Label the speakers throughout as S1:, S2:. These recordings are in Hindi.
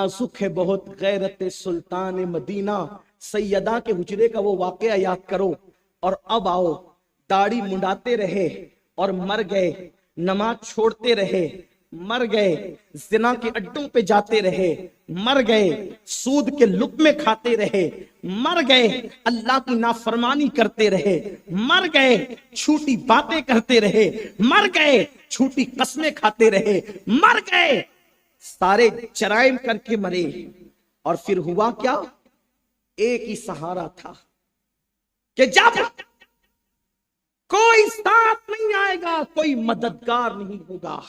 S1: नाजुक है बहुत गैरत सुल्तान मदीना। सैयदा के हुजरे का वो वाकया याद करो। और अब आओ, दाढ़ी मुंडाते रहे और मर गए, नमाज छोड़ते रहे, मर गए, जिना के अड्डों पे जाते रहे, मर गए, सूद के लुक़्मे खाते रहे, मर गए, अल्लाह की नाफरमानी करते रहे, मर गए, झूठी बातें करते रहे, मर गए, झूठी कस्में खाते रहे, मर गए, सारे जराइम करके मरे। और फिर हुआ क्या? एक ही सहारा था कि जब कोई साथ नहीं आएगा, कोई मददगार नहीं होगा,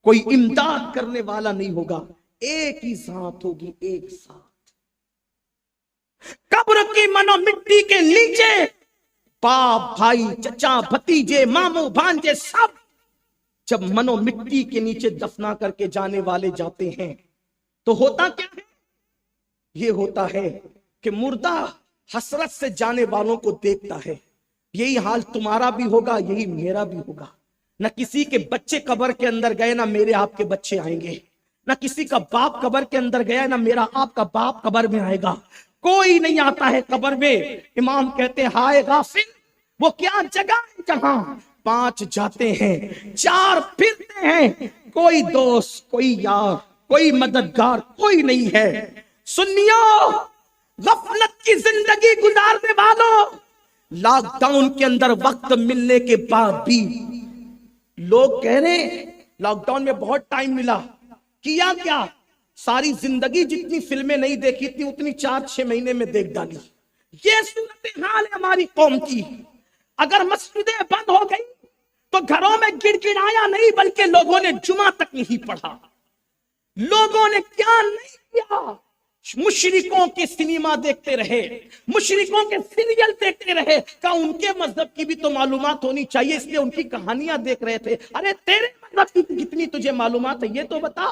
S1: कोई इमदाद करने वाला नहीं होगा, एक ही साथ होगी, एक साथ। कब्र की मनो मिट्टी के नीचे बाप, भाई, चचा, भतीजे, मामू, भांजे सब जब मनो मिट्टी के नीचे दफना करके जाने वाले जाते हैं तो होता क्या है? ये होता है कि मुर्दा हसरत से जाने वालों को देखता है। यही हाल तुम्हारा भी होगा, यही मेरा भी होगा। न किसी के बच्चे कब्र के अंदर गए, ना मेरे आपके बच्चे आएंगे। न किसी का बाप कब्र के अंदर गया, ना मेरा आपका बाप कब्र में आएगा। कोई नहीं आता है कब्र में। इमाम कहते हैं, हाय गाफिल, वो क्या जगह है जहां 5 जाते हैं, 4 फिरते हैं, कोई दोस्त, कोई यार, कोई मददगार कोई नहीं है। सुनियो, गफलत की जिंदगी गुजारने वालों, लॉकडाउन के अंदर वक्त मिलने के बाद भी लोग कह रहे हैं लॉकडाउन में बहुत टाइम मिला, किया क्या? सारी जिंदगी जितनी फिल्में नहीं देखी थी उतनी 4-6 महीने में देख डाली। ये सूरत हाल है हमारी कौम की। अगर मस्जिदें बंद हो गई तो घरों में गिड़गिड़ाया नहीं, बल्कि लोगों ने जुमा तक नहीं पढ़ा। लोगों ने क्या नहीं किया? मुशरिकों के सिनेमा देखते रहे, मुशरिकों के सीरियल देखते रहे। का उनके मजहब की भी तो मालूमात होनी चाहिए, इसलिए उनकी कहानियां देख रहे थे। अरे तेरे मजहब की कितनी तुझे मालूमात है ये तो बता।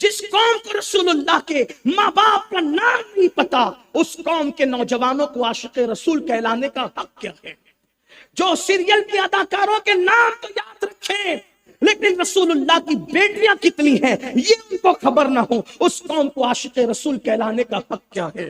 S1: जिस कौम को रसूलुल्लाह के माँ बाप का नाम नहीं पता, उस कौम के नौजवानों को आशिक रसूल कहलाने का हक क्या है? जो सीरियल के अदाकारों के नाम तो याद रखे, लेकिन रसूलुल्लाह की बेटियां कितनी हैं ये उनको खबर ना हो, उस कौम को आशिक रसूल कहलाने का हक क्या है?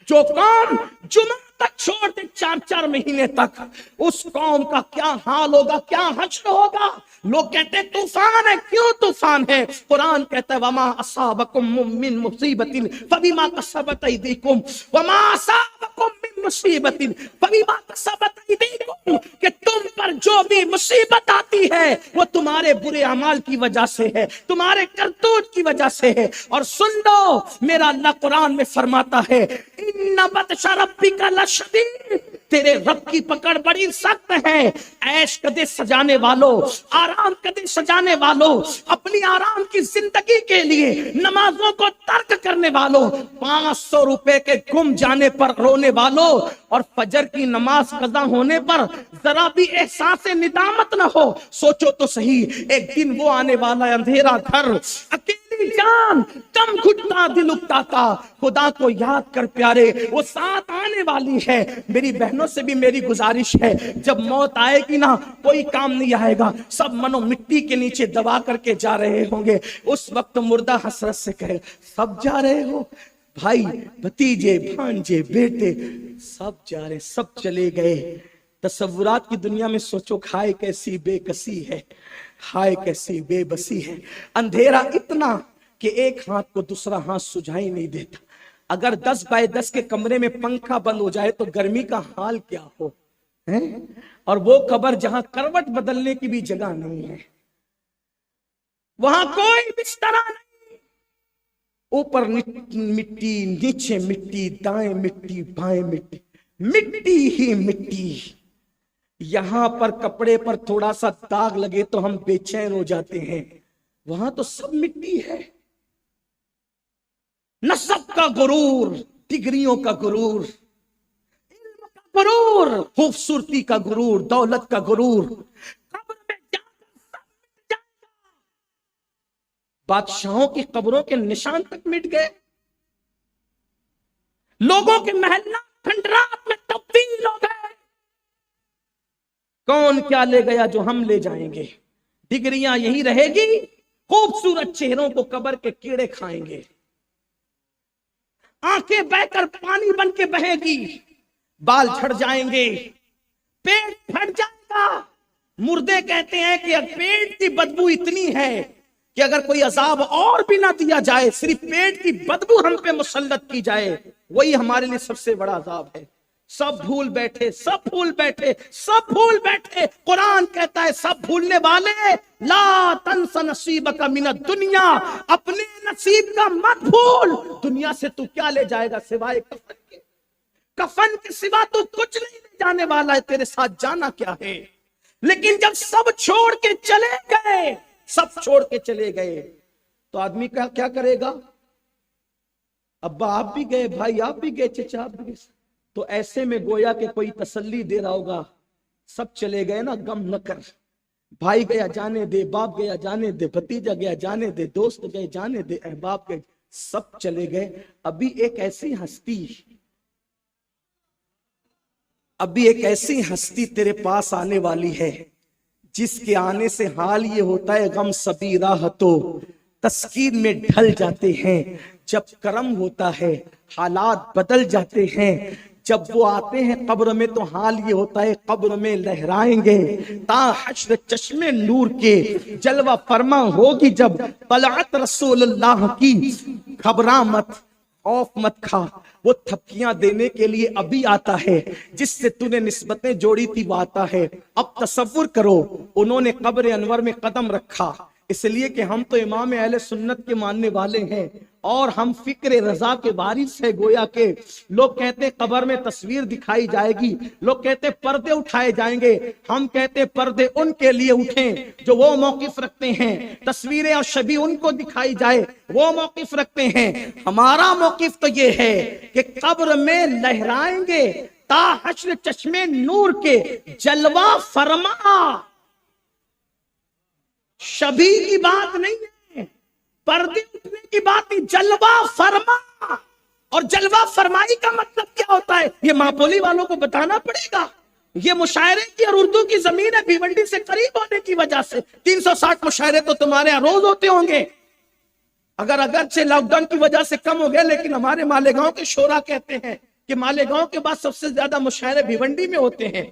S1: जो कौम जुमा तक छोड़ दे 4-4 महीने तक, उस कौम का क्या हाल होगा, क्या हश्र होगा? लोग कहते हैं तूफान है। क्यों तूफान है? कुरान कहता है, वमा असाबकुम मिन मुसीबतिन फबिमा कसबत अयदीकुम वमा असाबकुम मिन मुसीबतिन फबिमा कसबत अयदीकुम, कि तुम पर जो भी मुसीबत आती है वो तुम्हारे बुरे अमाल की वजह से है, तुम्हारे करतूत की वजह से है। और सुन लो, मेरा अल्लाह कुरान में फरमाता है, इन्ना बत्शा रब्बिका लशदीद, तेरे रब की पकड़ बड़ी सख्त है। ऐश कदे सजाने वालों, आराम कदे सजाने वालों, अपनी आराम की जिंदगी के लिए नमाजों को तर्क करने वालों, 500 रुपए के गुम जाने पर रोने वालों, और फजर की नमाज कज़ा होने पर जरा भी एहसास निदामत ना हो। सोचो तो सही, एक दिन वो आने वाला है, अंधेरा घर, अकेली जान, कम घुटना दिल उकताता, खुदा को याद कर प्यारे, वो साथ आने वाली है। मेरी बहनों से भी मेरी गुजारिश है, जब मौत आएगी ना, कोई काम नहीं आएगा, सब मनो मिट्टी के नीचे दबा करके जा रहे होंगे। उस वक्त मुर्दा हसरत से कहे, सब जा रहे हो? भाई, भतीजे, भांजे, बेटे सब जा रहे, सब चले गए। तसव्वुरात की दुनिया में सोचो, हाय कैसी बेकसी है, हाय कैसी बेबसी है। अंधेरा इतना कि एक हाथ को दूसरा हाथ सुझाई नहीं देता। अगर 10 बाय 10 के कमरे में पंखा बंद हो जाए तो गर्मी का हाल क्या हो, है? और वो कब्र जहां करवट बदलने की भी जगह नहीं है, वहां कोई बिस्तरा नहीं, ऊपर मिट्टी, नीचे मिट्टी, दाएं मिट्टी, बाएं मिट्टी, मिट्टी ही मिट्टी। यहां पर कपड़े पर थोड़ा सा दाग लगे तो हम बेचैन हो जाते हैं, वहां तो सब मिट्टी है। नसब का गुरूर, डिग्रियों का गुरूर, इल्म का गुरूर, खूबसूरती का गुरूर, दौलत का गुरूर, कब्र में जाकर सब मिट जाएगा। बादशाहों की कब्रों के निशान तक मिट गए, लोगों के महल्ला खंडरात में तब्दील हो गए। कौन क्या ले गया जो हम ले जाएंगे? डिग्रियां यही रहेगी, खूबसूरत चेहरों को कब्र के कीड़े खाएंगे। आंखें बहकर पानी बन के बहेगी, बाल झड़ जाएंगे, पेट फट जाएगा। मुर्दे कहते हैं कि पेट की बदबू इतनी है कि अगर कोई अजाब और भी ना दिया जाए, सिर्फ पेट की बदबू हम पे मुसल्लत की जाए, वही हमारे लिए सबसे बड़ा अजाब है। सब भूल बैठे, सब भूल बैठे, सब भूल बैठे। कुरान कहता है सब भूलने वाले, ला तंस नसीबका मिनद दुनिया, अपने नसीब का मत भूल। दुनिया से तू क्या ले जाएगा सिवाय कफन के? कफन के सिवा तू कुछ नहीं ले जाने वाला है, तेरे साथ जाना क्या है? लेकिन जब सब छोड़ के चले गए, सब छोड़ के चले गए, तो आदमी का क्या करेगा? अब्बा आप भी गए, भाई आप भी गए, चचा आप भी गए, तो ऐसे में गोया के कोई तसल्ली दे रहा होगा, सब चले गए ना, गम न कर, भाई गया जाने दे, बाप गया जाने दे, भतीजा गया जाने दे, दोस्त गए जाने दे, अहबाब गए, सब चले गए। अभी एक ऐसी हस्ती तेरे पास आने वाली है जिसके आने से हाल ये होता है, गम सभी राहतो तस्कीन में ढल जाते हैं। जब करम होता है हालात बदल जाते हैं। जब वो आते हैं कब्र में तो हाल ये होता है, कब्र में लहराएंगे ता हश्र चश्मे नूर के, जलवा फरमा होगी जब तलअत रसूलुल्लाह की। घबरा मत, खौफ मत खा, वो थपकियां देने के लिए अभी आता है, जिससे तूने निस्बतें जोड़ी थी वो आता है। अब तसव्वुर करो, उन्होंने कब्र अनवर में कदम रखा, इसलिए कि हम तो इमाम अहले सुन्नत के मानने वाले हैं और हम फिक्र रजा के वारिस है। गोया के लोग कहते कब्र में तस्वीर दिखाई जाएगी, लोग कहते पर्दे उठाए जाएंगे, हम कहते पर्दे उनके लिए उठें जो वो मौकिफ रखते हैं, तस्वीरें और छवि उनको दिखाई जाए वो मौकिफ रखते हैं। हमारा मौकिफ तो ये है कि कब्र में लहराएंगे ता हश्र चश्मे नूर के, जलवा फरमा। शबी की बात नहीं है, पर्दे उठने की बात नहीं, जलवा फरमा। और जलवा फरमाई का मतलब क्या होता है, ये मापोली वालों को बताना पड़ेगा। ये मुशायरे की और उर्दू की जमीन है, भिवंडी से करीब होने की वजह से 360 मुशायरे तो तुम्हारे यहां रोज होते होंगे। अगरचे लॉकडाउन की वजह से कम हो गए, लेकिन हमारे मालेगांव के शोरा कहते हैं कि मालेगांव के बाद सबसे ज्यादा मुशायरे भिवंडी में होते हैं,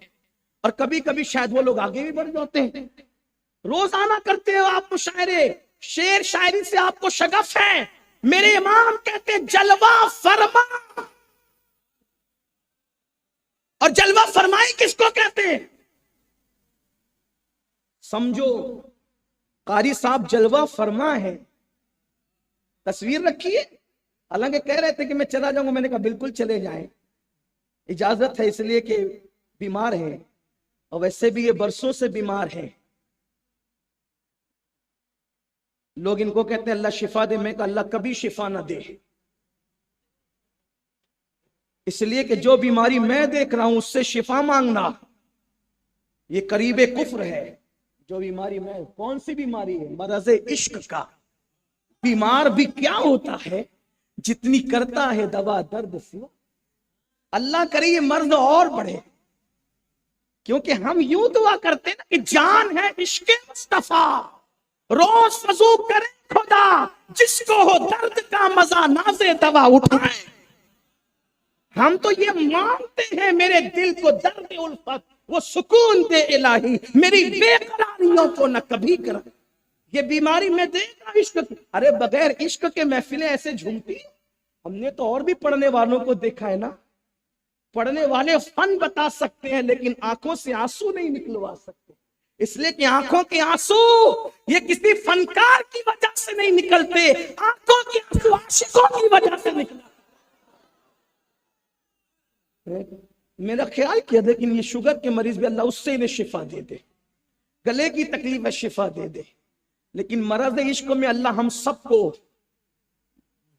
S1: और कभी कभी शायद वो लोग आगे भी बढ़ जाते हैं। रोजाना करते हो आप मुशायरे, शेर शायरी से आपको शगफ है। मेरे इमाम कहते हैं जलवा फरमा। और जलवा फरमाई किसको कहते हैं समझो, कारी साहब जलवा फरमा है, तस्वीर रखिए। हालांकि कह रहे थे कि मैं चला जाऊंगा, मैंने कहा बिल्कुल चले जाएं, इजाजत है, इसलिए कि बीमार है और वैसे भी ये बरसों से बीमार है। लोग इनको कहते हैं अल्लाह शिफा दे, मैं कहा अल्लाह कभी शिफा ना दे, इसलिए कि जो बीमारी मैं देख रहा हूं उससे शिफा मांगना ये करीबे कुफ्र है। जो बीमारी मैं, कौन सी बीमारी है? मरज़े इश्क का। बीमार भी क्या होता है, जितनी करता है दवा दर्द सिवा। अल्लाह करे ये मर्द और बढ़े, क्योंकि हम यूं दुआ करते हैं ना कि जान है इश्क़े मुस्तफा, रोज वजू करे खुदा, जिसको हो दर्द का मजा नाज़े दवा उठाए। हम तो ये मांगते हैं मेरे दिल को दर्द उल्फत वो सुकून दे इलाही, मेरी बेकरारियों को न कभी कर। ये बीमारी मैं देख रहा इश्क की। अरे बगैर इश्क के महफिलें ऐसे झूमती, हमने तो और भी पढ़ने वालों को देखा है ना। पढ़ने वाले फन बता सकते हैं लेकिन आंखों से आंसू नहीं निकलवा सकते, इसलिए कि आंखों के आंसू ये किसी फनकार की वजह से नहीं निकलते, आंखों के आंसू आशिकों की वजह से निकलते। मेरा ख्याल किया, लेकिन ये शुगर के मरीज भी अल्लाह उससे इन्हें शिफा दे दे, गले की तकलीफ है शिफा दे दे, लेकिन मर्ज इश्क में अल्लाह हम सबको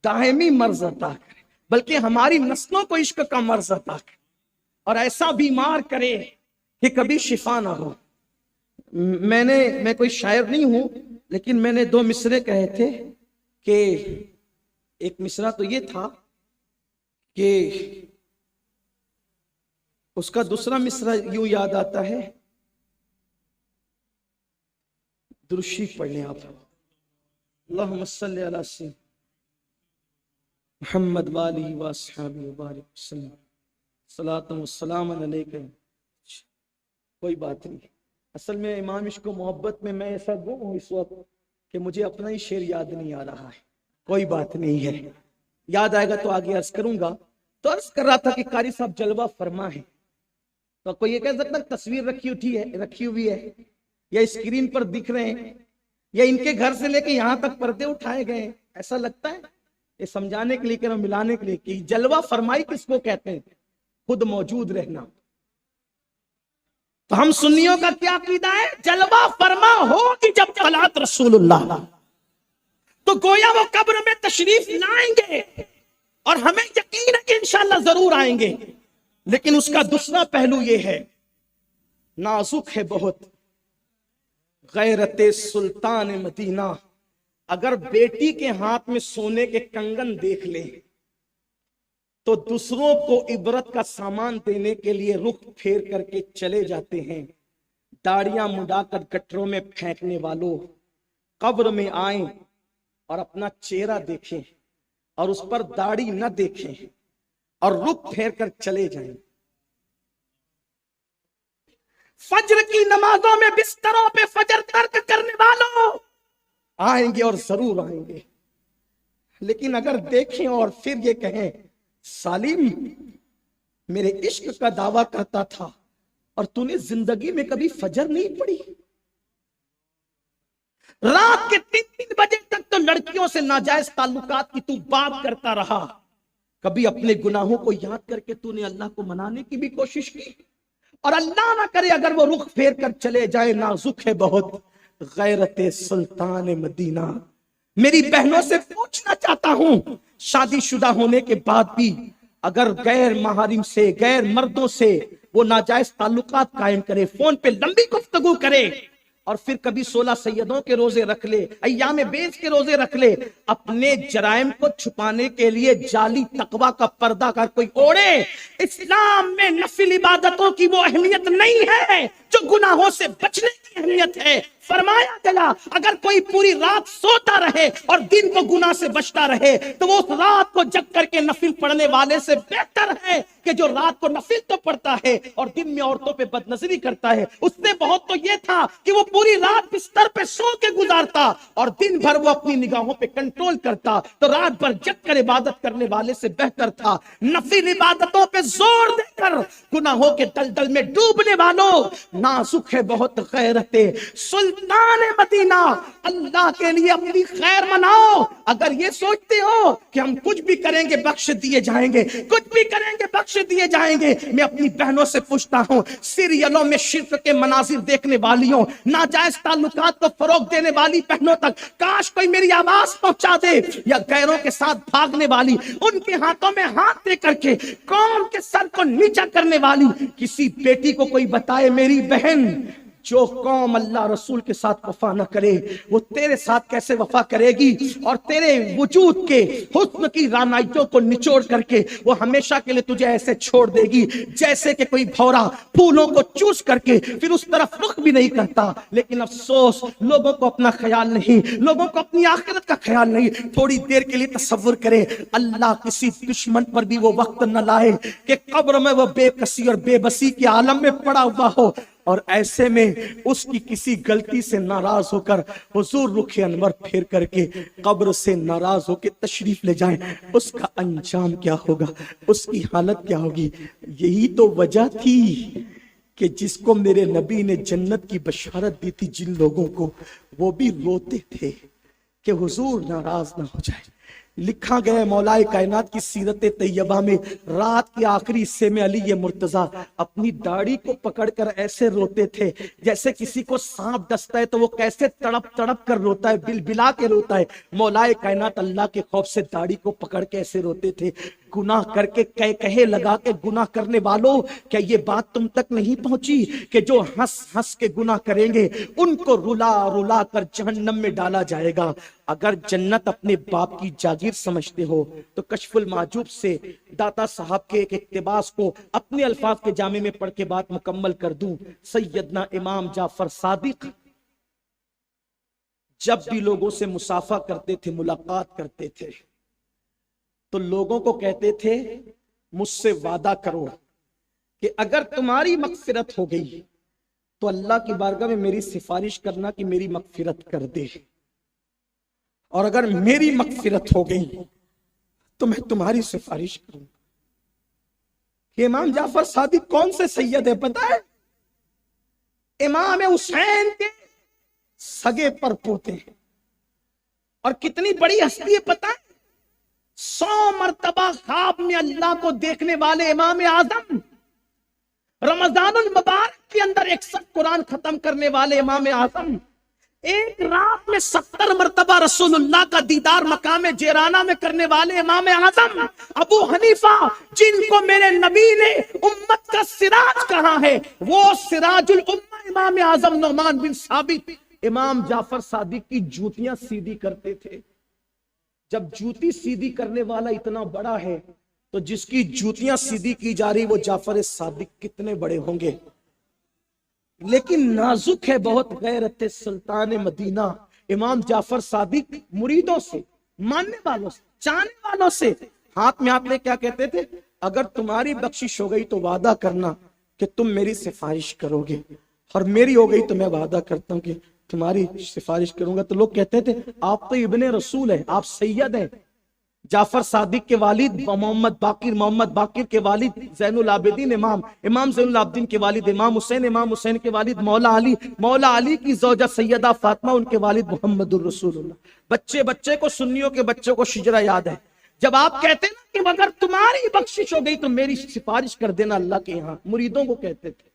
S1: दायमी मर्ज अता करे, बल्कि हमारी नस्लों को इश्क का मर्ज अता करे और ऐसा बीमार करे कि कभी शिफा ना हो। मैं कोई शायर नहीं हूं, लेकिन मैंने 2 मिसरे कहे थे कि एक मिसरा तो ये था कि उसका दूसरा मिसरा यूं याद आता है, दुरूद पढ़ लें आप, अल्लाहुम्मा सल्ली अला सय्यिद। मोहम्मद वाली व अस्हाबी व बारिक वसल्लम। सलातु व सलाम अलैका। कोई बात नहीं, असल में इमाम इश्क व मोहब्बत में मैं ऐसा गुम हूँ इस वक्त कि मुझे अपना ही शेर याद नहीं आ रहा है। कोई बात नहीं है, याद आएगा तो आगे अर्ज करूंगा। तो अर्ज कर रहा था कि कारी साहब जलवा फरमा है। तो कोई ये कह सकता है तस्वीर रखी हुई है या स्क्रीन पर दिख रहे हैं या इनके घर से लेके यहां तक पर्दे उठाए गए हैं, ऐसा लगता है। ये समझाने के लिए कि मिलाने के लिए कि जलवा फरमाई किसको कहते हैं, खुद मौजूद रहना। तो हम सुन्नियों का क्या अकीदा है, जलवा फरमा होगी जब तलात रसूलुल्लाह, तो गोया वो कब्र में तशरीफ लाएंगे और हमें यकीन है कि इंशाअल्लाह जरूर आएंगे। लेकिन उसका दूसरा पहलू ये है, नाजुक है बहुत गैरते सुल्तान मदीना। अगर बेटी के हाथ में सोने के कंगन देख ले तो दूसरों को इबरत का सामान देने के लिए रुख फेर करके चले जाते हैं। दाढ़ियां मुड़ाकर गटरों में फेंकने वालों, कब्र में आए और अपना चेहरा देखें और उस पर दाढ़ी न देखें और रुख फेर कर चले जाएं। फज्र की नमाजों में बिस्तरों पे फजर तर्क करने वालों आएंगे और जरूर आएंगे। लेकिन अगर देखें और फिर ये कहें सालिम मेरे इश्क का दावा करता था और तूने जिंदगी में कभी फजर नहीं पढ़ी, रात के 3-3 बजे तक तो लड़कियों से नाजायज ताल्लुकात की तू बात करता रहा, कभी अपने गुनाहों को याद करके तूने अल्लाह को मनाने की भी कोशिश की? और अल्लाह ना करे अगर वो रुख फेर कर चले जाए, नाजुक है बहुत गैरते सुल्तान मदीना। मेरी बहनों से पूछना चाहता हूं, शादीशुदा होने के बाद भी अगर गैर महारिम से, गैर मर्दों से वो नाजायज ताल्लुकात कायम करे, फोन पे लंबी गुफ्तगू करे और फिर कभी 16 सैयदों के रोजे रख ले, अय्याम बेज के रोजे रख ले, अपने जराइम को छुपाने के लिए जाली तकवा का पर्दा कर कोई ओढ़े। इस्लाम में नफिल इबादतों की वो अहमियत नहीं है जो गुनाहों से बचने की अहमियत है। फरमाया गया अगर कोई पूरी रात सोता रहे और दिन को गुनाह से बचता रहे तो वो उस रात को जग करके नफिल पढ़ने वाले से बेहतर है कि जो रात को नफिल तो पढ़ता है और दिन में औरतों पे बदनजरी करता है। उससे बहुत तो ये था कि वो पूरी रात बिस्तर पे सो के गुजारता और दिन भर वो अपनी निगाहों पे कंट्रोल करता, तो रात भर जग कर इबादत करने वाले से बेहतर था। नफिल इबादतों पे जोर देकर गुनाहों के दलदल में डूबने वालों, नाजुक है बहुत गैरते सुल्तान मदीना। अल्लाह के लिए अपनी खैर मनाओ। अगर ये सोचते हो कि हम कुछ भी करेंगे बख्श दिए जाएंगे, कुछ भी करेंगे बख्श दिए जाएंगे, मैं अपनी बहनों से पूछता हूं, सीरियलों में शिर्क के मनाजिर देखने वालियों, नाजायज ताल्लुकात को फरोग देने वाली बहनों तक काश कोई मेरी आवाज पहुंचा दे, या गैरों के साथ भागने वाली, उनके हाथों में हाथ दे करके कौम के सर को नीचा करने वाली किसी बेटी को कोई बताए मेरी बहन, जो कौम अल्लाह रसूल के साथ वफा न करे वो तेरे साथ कैसे वफा करेगी? और तेरे वजूद के हुस्न की रानाइयों को निचोड़ करके वो हमेशा के लिए तुझे ऐसे छोड़ देगी जैसे कि कोई भौरा फूलों को चूस करके फिर उस तरफ रुख भी नहीं करता। लेकिन अफसोस, लोगों को अपना ख्याल नहीं, लोगों को अपनी आखिरत का ख्याल नहीं। थोड़ी देर के लिए तसव्वुर करे अल्लाह किसी दुश्मन पर भी वो वक्त न लाए कि कब्र में वो बेकसी और बेबसी के आलम में पड़ा हुआ हो और ऐसे में उसकी किसी गलती से नाराज होकर हुजूर रुख अनवर फेर करके कब्र से नाराज होकर तशरीफ ले जाए, उसका अंजाम क्या होगा, उसकी हालत क्या होगी? यही तो वजह थी कि जिसको मेरे नबी ने जन्नत की बशारत दी थी जिन लोगों को, वो भी रोते थे कि हुजूर नाराज ना हो जाए। लिखा गया मौलाए कायनात की सीरत तैयबा में रात के आखिरी हिस्से में अली ये मुर्तजा अपनी दाढ़ी को पकड़कर ऐसे रोते थे जैसे किसी को सांप डसता है तो वो कैसे तड़प तड़प कर रोता है, बिलबिला के रोता है। मौलाए कायनात अल्लाह के खौफ से दाढ़ी को पकड़ के ऐसे रोते थे। गुनाह करके कहे लगा के गुनाह करने वालों, क्या ये बात तुम तक नहीं पहुंची कि जो हंस हंस के गुनाह करेंगे उनको रुला रुला कर जहन्नम में डाला जाएगा? अगर जन्नत अपने बाप की जागीर समझते हो तो कशफुल माजूब से दाता साहब के एक इक्तिबास को अपने अल्फाज के जामे में पढ़ के बात मुकम्मल कर दूं। सैयदना इमाम जाफर सादिक जब भी लोगों से मुसाफा करते थे, मुलाकात करते थे, तो लोगों को कहते थे मुझसे वादा करो कि अगर तुम्हारी मगफिरत हो गई तो अल्लाह की बारगाह में मेरी सिफारिश करना कि मेरी मगफिरत कर दे, और अगर मेरी मगफिरत हो गई तो मैं तुम्हारी सिफारिश करूंगा। इमाम जाफर सादिक कौन से सैयद है पता है? इमाम हुसैन के सगे पर पोते हैं। और कितनी बड़ी हस्ती है पता है? 100 मरतबा ख्वाब में अल्लाह को देखने वाले इमाम आजम, रमजानुल मुबारक के अंदर 61 कुरान खत्म करने वाले इमाम आजम, एक रात में 70 मरतबा रसूलुल्लाह का दीदार मकाम जेराना में करने वाले इमाम आजम अबू हनीफा, जिनको मेरे नबी ने उम्मत का सिराज कहा है, वो सिराजुल उम्मा इमाम आजम नुमान बिन साबित इमाम जाफर सादिक की जूतियां सीधी करते थे। जब जूती सीधी करने वाला इतना बड़ा है तो जिसकी जूतियां सीधी की जा रही वो जाफर सादिक कितने बड़े होंगे। लेकिन नाजुक है बहुत गैरत सुल्तान मदीना इमाम जाफर सादिक मुरीदों से, मानने वालों से, चाहने वालों से हाथ में हाथ ले क्या कहते थे? अगर तुम्हारी बख्शिश हो गई तो वादा करना कि तुम मेरी सिफारिश करोगे, और मेरी हो गई तो मैं वादा करता हूं कि तुम्हारी सिफारिश करूंगा। तो लोग कहते थे आप तो इब्ने रसूल है, आप सैयद हैं। जाफर सादिक के वालिद मोहम्मद बाकिर के वालिद जैनुल आबिदीन इमाम जैनुल आबिदीन के वालिद इमाम हुसैन के वालिद मौला अली की ज़ौजा सैयदा फातिमा, उनके वालिद मोहम्मदुर रसूलुल्लाह। बच्चे बच्चे को, सुन्नियों के बच्चों को शिजरा याद है। जब आप कहते ना कि अगर तुम्हारी बख्शिश हो गई तो मेरी सिफारिश कर देना अल्लाह के यहाँ, मुरीदों को कहते थे,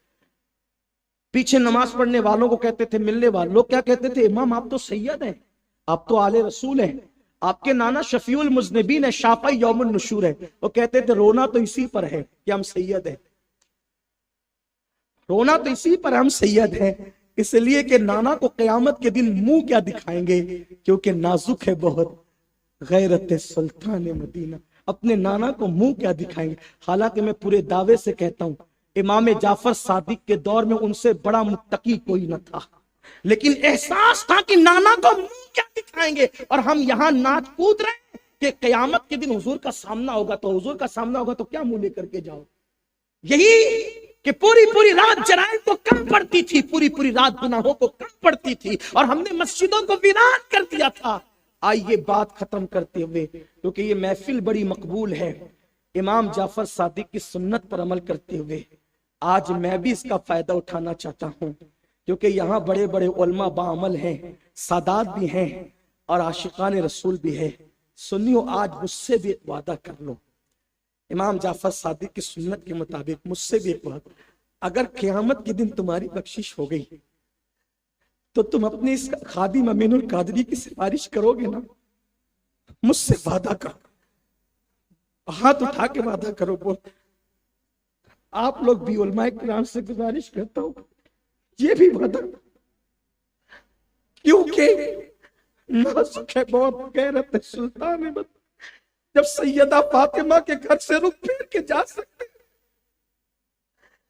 S1: पीछे नमाज पढ़ने वालों को कहते थे, मिलने वालों लोग क्या कहते थे? इमाम आप तो सैयद हैं, आप तो आले रसूल हैं, आपके नाना शफीउल मुज़निबीन है, शाफ़ई यौमुन नुशूर है। वो कहते थे रोना तो इसी पर है कि हम सैयद हैं, रोना तो इसी पर हम सैयद हैं, इसलिए कि नाना को क़यामत के दिन मुंह क्या दिखाएंगे, क्योंकि नाजुक है बहुत गैरत सुल्तान मदीना, अपने नाना को मुंह क्या दिखाएंगे। हालांकि मैं पूरे दावे से कहता हूं इमाम जाफर सादिक के दौर में उनसे बड़ा मुत्तकी कोई न था, लेकिन एहसास था कि नाना को मुंह क्या दिखाएंगे। और हम यहाँ नाच कूद रहे हैं कि कयामत के दिन हुजूर का सामना होगा, तो हुजूर का सामना होगा तो क्या मुंह लेकर के जाओ। यही कि पूरी पूरी रात जराइम को कम पड़ती थी, पूरी पूरी रात गुनाहों को कम पड़ती थी, और हमने मस्जिदों को वीरान कर दिया था। आइए बात खत्म करते हुए, क्योंकि ये महफिल बड़ी मकबूल है, इमाम जाफर सादिक की सुन्नत पर अमल करते हुए आज मैं भी इसका फायदा उठाना चाहता हूं, क्योंकि यहाँ बड़े बड़े उलमा बाअमल हैं, सादात भी हैं और आशिकान रसूल भी है। सुनियो, आज मुझसे भी एक वादा कर लो, इमाम जाफर सादिक की सुन्नत के मुताबिक मुझसे भी एक वादा, अगर क़यामत के दिन तुम्हारी बख्शिश हो गई तो तुम अपने इस खादिम अमीनुल कादरी की सिफारिश करोगे ना? मुझसे वादा करो, हाथ उठा के वादा करो। बोल, आप लोग भी उलमाए किराम से गुजारिश करता हूं ये भी वादा, क्योंकि नाजुक है बहुत गैरत सुल्तान है। जब सैयदा फातिमा के घर से रुख फेर के जा सकते,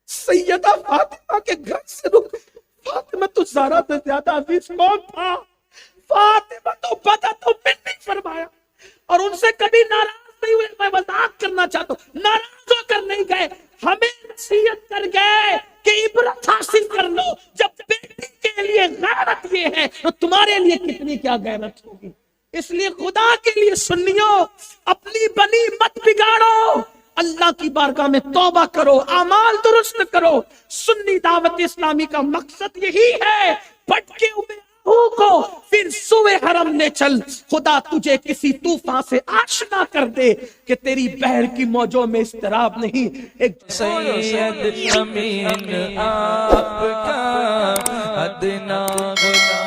S1: सैयदा फातिमा के घर से रुख, फातिमा तो ज़हरा से ज्यादा अजीज कौन था? फातिमा तो बदा तो मैंने फरमाया, और उनसे कभी नाराज नहीं हुए। मैं मजाक करना चाहता हूं, नाराज होकर नहीं गए, हमें नसीहत कर गए कि इबरत हासिल कर लो। जब बेटी के लिए गैरत ये है तो तुम्हारे लिए कितनी क्या गैरत होगी। इसलिए खुदा के लिए सुन्नियों, अपनी बनी मत बिगाड़ो, अल्लाह की बारगाह में तौबा करो, आमाल दुरुस्त करो। सुन्नी दावत इस्लामी का मकसद यही है, भटके हुए को फिर सुए हरम ले चल। खुदा तुझे किसी तूफान से आशना कर दे कि तेरी बहर की मौजों में इस्तराब नहीं। एक
S2: सैयद अमीन आपका अदना गुलाम